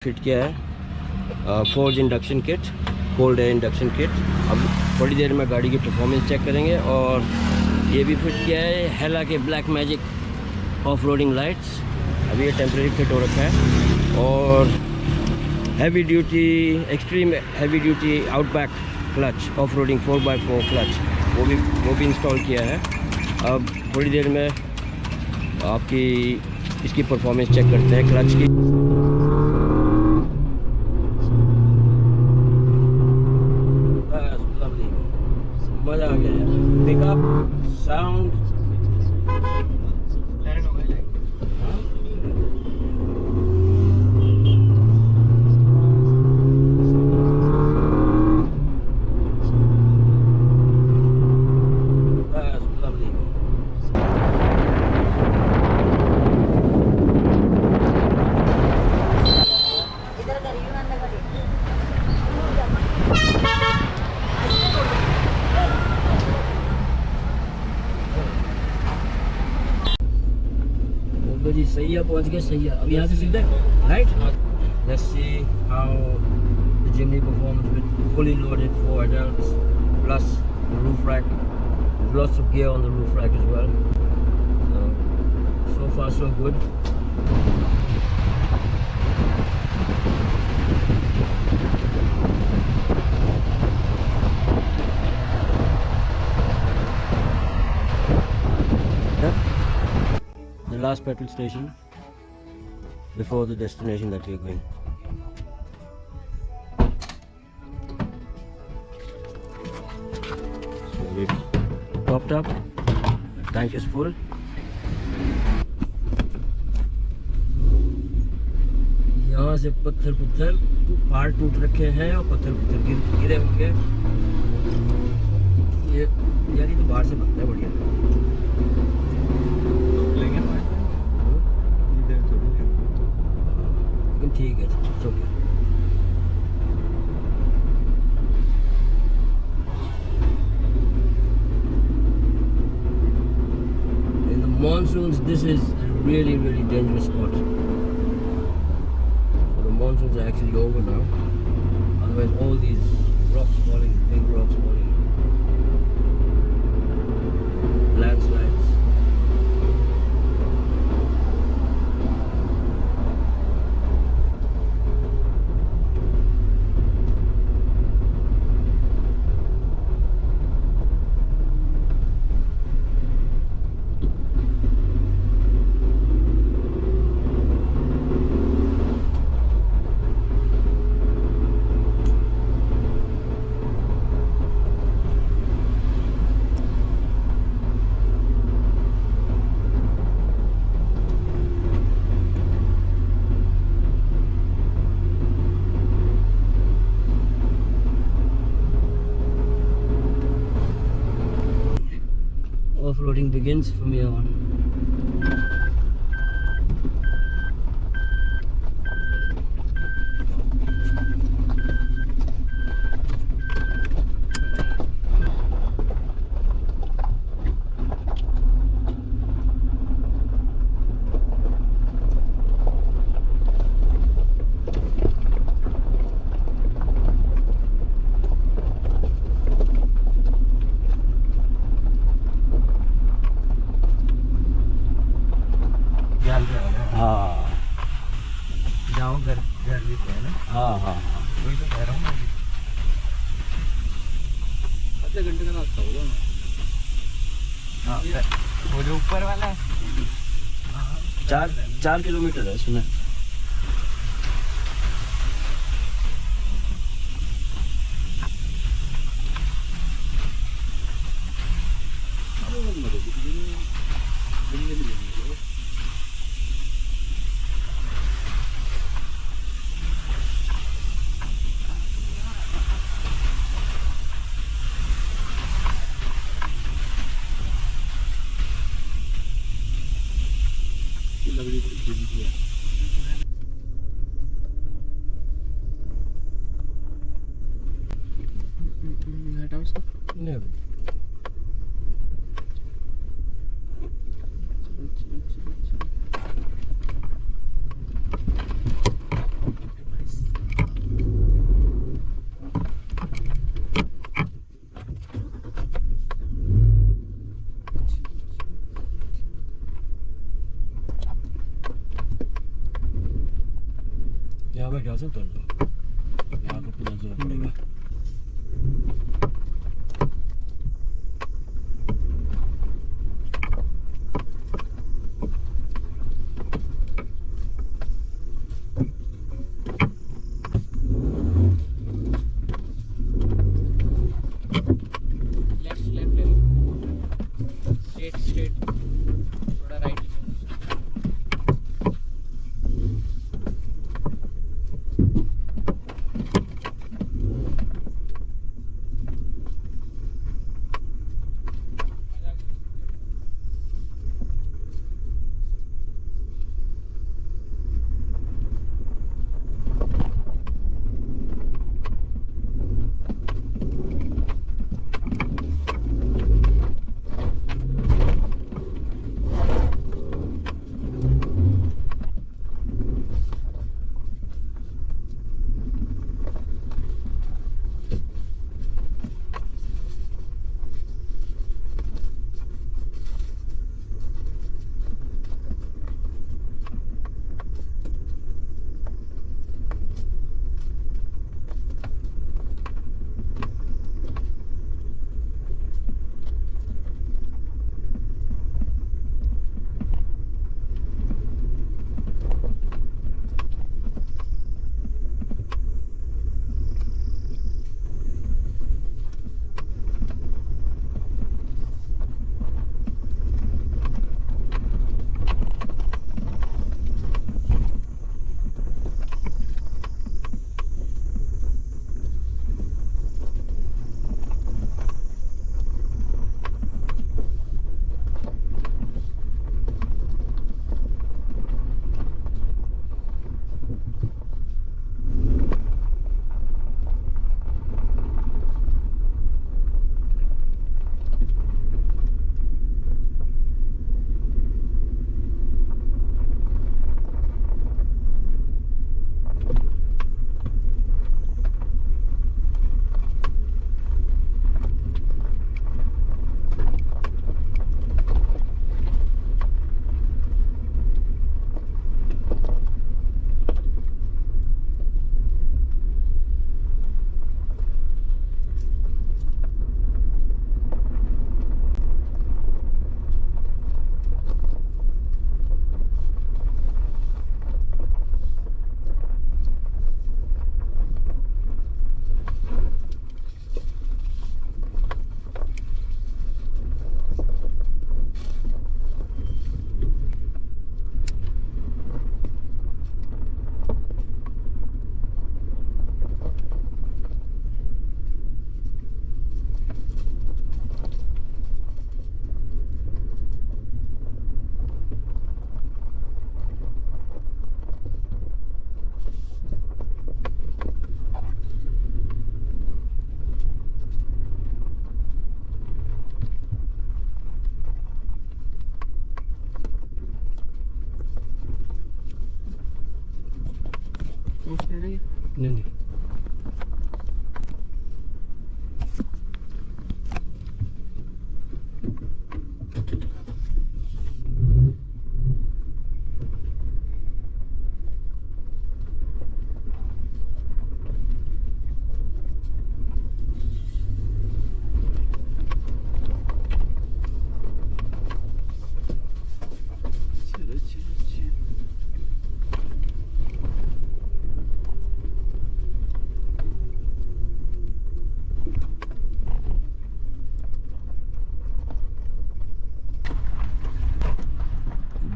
Fit किया है forge induction kit, cold air induction kit. अब थोड़ी देर में गाड़ी की परफॉर्मेंस चेक करेंगे। और ये भी फिट किया है हेला के black magic off roading lights. अभी ये टेम्प्रेरी फिट हो रखा है। और heavy duty, extreme heavy duty outback clutch, off roading 4x4 clutch, वो भी इंस्टॉल किया है। अब थोड़ी देर में आपकी इसकी परफॉर्मेंस चेक करते हैं क्लच की। मज़ा आ गया है। पिकअप साउंड जी सही है, पहुंच गए। सही है। अब यहाँ से सीधे right. Let's see how the Jimny performs with fully loaded 4 adults plus the roof rack. Lots of gear on the roof rack as well. So far so good. The last petrol station before the destination that we are going. So we've topped up, tank is full. यहाँ से पत्थर पहाड़ टूट रखे हैं और पत्थर गिरे होंगे। ये यार ये तो बाहर से बनता है बढ़िया। ठीक है, okay. In the monsoons, this is a really dangerous spot. So the monsoons are actually over now. Otherwise, all these rocks falling, big rocks falling, landslides. Off-roading begins from here on. जाओ घर भी है ना। हाँ वही तो कह रहा हूँ मैं। आधे घंटे का रास्ता होगा। हाँ वो जो ऊपर वाला है 4 किलोमीटर है इसमें। No. यहाँ बैठा सकते हो, यहाँ को पूरा जोर पड़ेगा। नहीं नहीं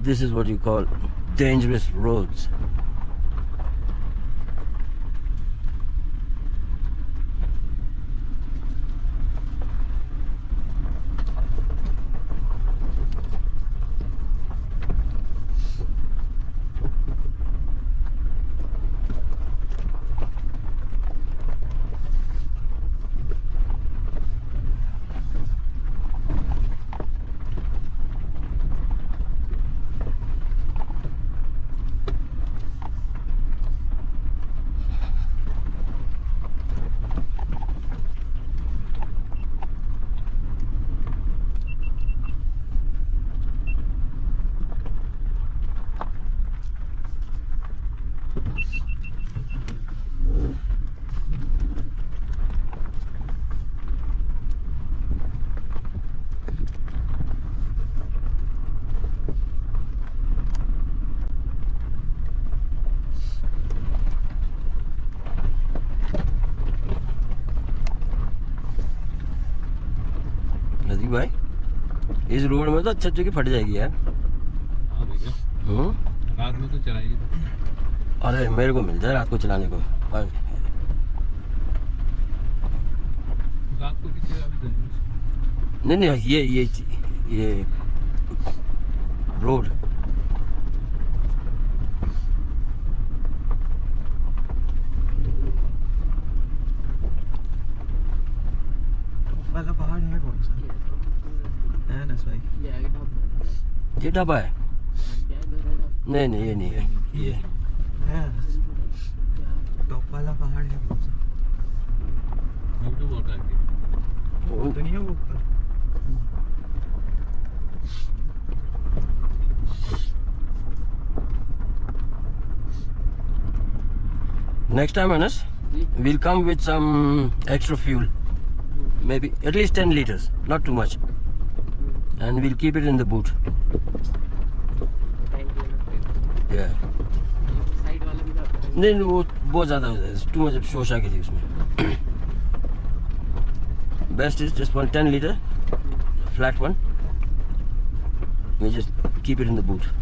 This is what you call dangerous roads. भाई, इस रोड में तो अच्छा की फट जाएगी यार। हाँ भैया, रात में तो चलाएगी तो। अरे मेरे को मिल जाए रात को चलाने को। रात को कितने बजे जाएंगे? नहीं नहीं, ये रोड वाला पहाड़ है कौन सा? है ना भाई? ये ढाबा है? नहीं नहीं, ये नहीं है, ये है टॉप वाला पहाड़ है कौन सा? यूट्यूब और करके वो तो नहीं है वो ऊपर। next time Anas, we'll come with some extra fuel, maybe at least 10 liters, not too much, and we'll keep it in the boot. Yeah. नहीं वो बहुत ज़्यादा हो जाएगा, टू मच शोश आ गई थी उसमें। Best is just 10 liter flat one, we just keep it in the boot.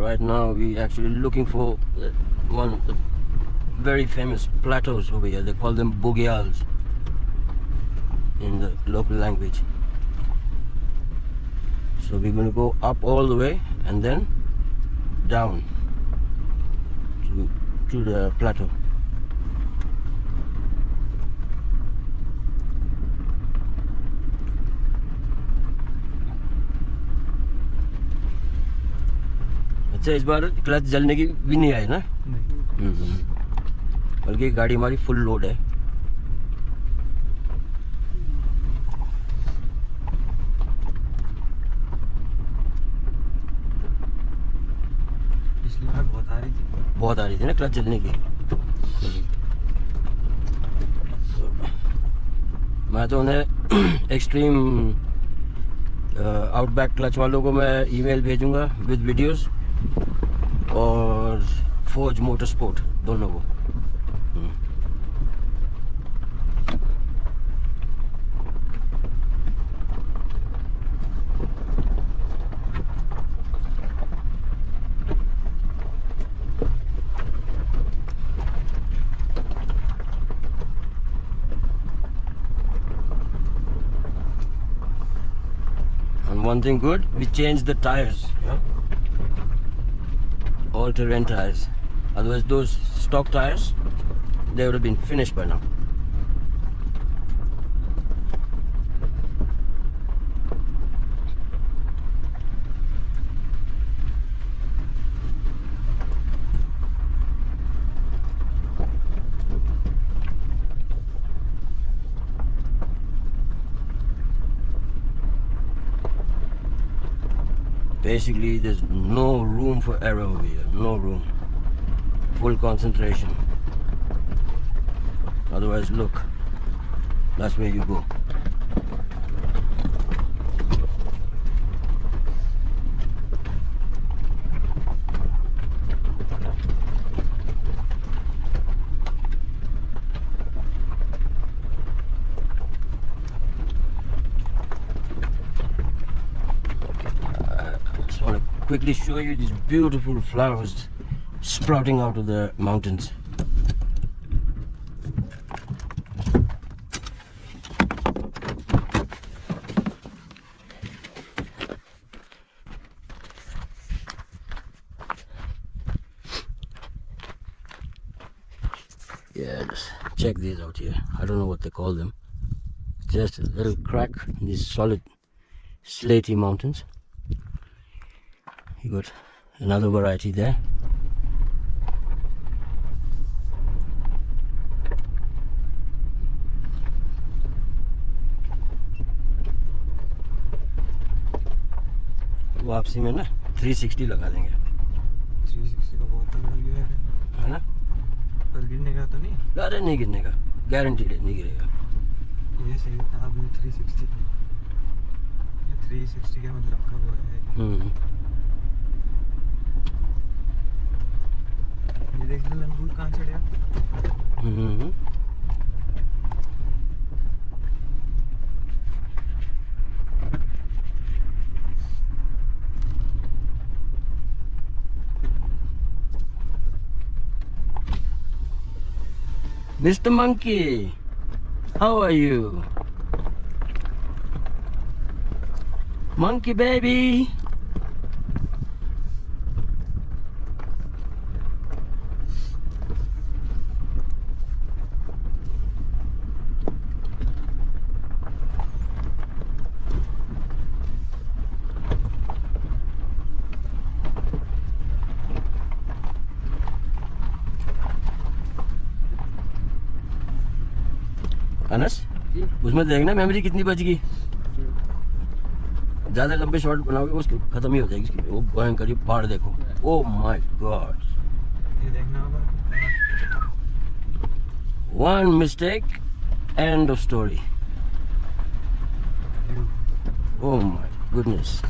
Right now we actually looking for one of the very famous plateaus over here. They call them bugyals in the local language. So we're going to go up all the way and then down to the plateau. अच्छा, इस बार clutch जलने की भी नहीं आई ना? नहीं। बल्कि गाड़ी हमारी फुल लोड है। पिछली बार बहुत आ रही थी ना क्लच जलने की। मैं तो उन्हें एक्सट्रीम आउटबैक क्लच वालों को मैं ईमेल भेजूंगा विद वीडियोस, और फोर्ज मोटर स्पोर्ट दोनों को। And one thing good, we changed the tires, all terrain tires. Otherwise those stock tires, they would have been finished by now. Basically, there's no room for error over here, no room. Full concentration. Otherwise, look, that's where you go. Quickly show you these beautiful flowers sprouting out of the mountains. Yeah, just check these out here. I don't know what they call them. Just a little crack in these solid slaty mountains. You got another variety there. वापसी में ना 360 लगा देंगे, 360 का बहुत तगड़ा view है ना। पर गिरने का तो नहीं? अरे नहीं गिरने का, गारंटीड है, नहीं गिरेगा। ये सही था आपने 360, ये 360 का मतलब का वो है। ये देख लो लंगूर कहाँ चढ़ा। Mr. Monkey, how are you? Monkey baby. Anas, उसमें देखना मेमोरी कितनी बच गई। ज्यादा लंबे शॉट बनाओगे उसकी खत्म ही हो जाएगी इसकी। वो भयंकर ये पहाड़ देखो, ओ माय गॉड। ये देखना होगा। One mistake, end of story. Oh my goodness.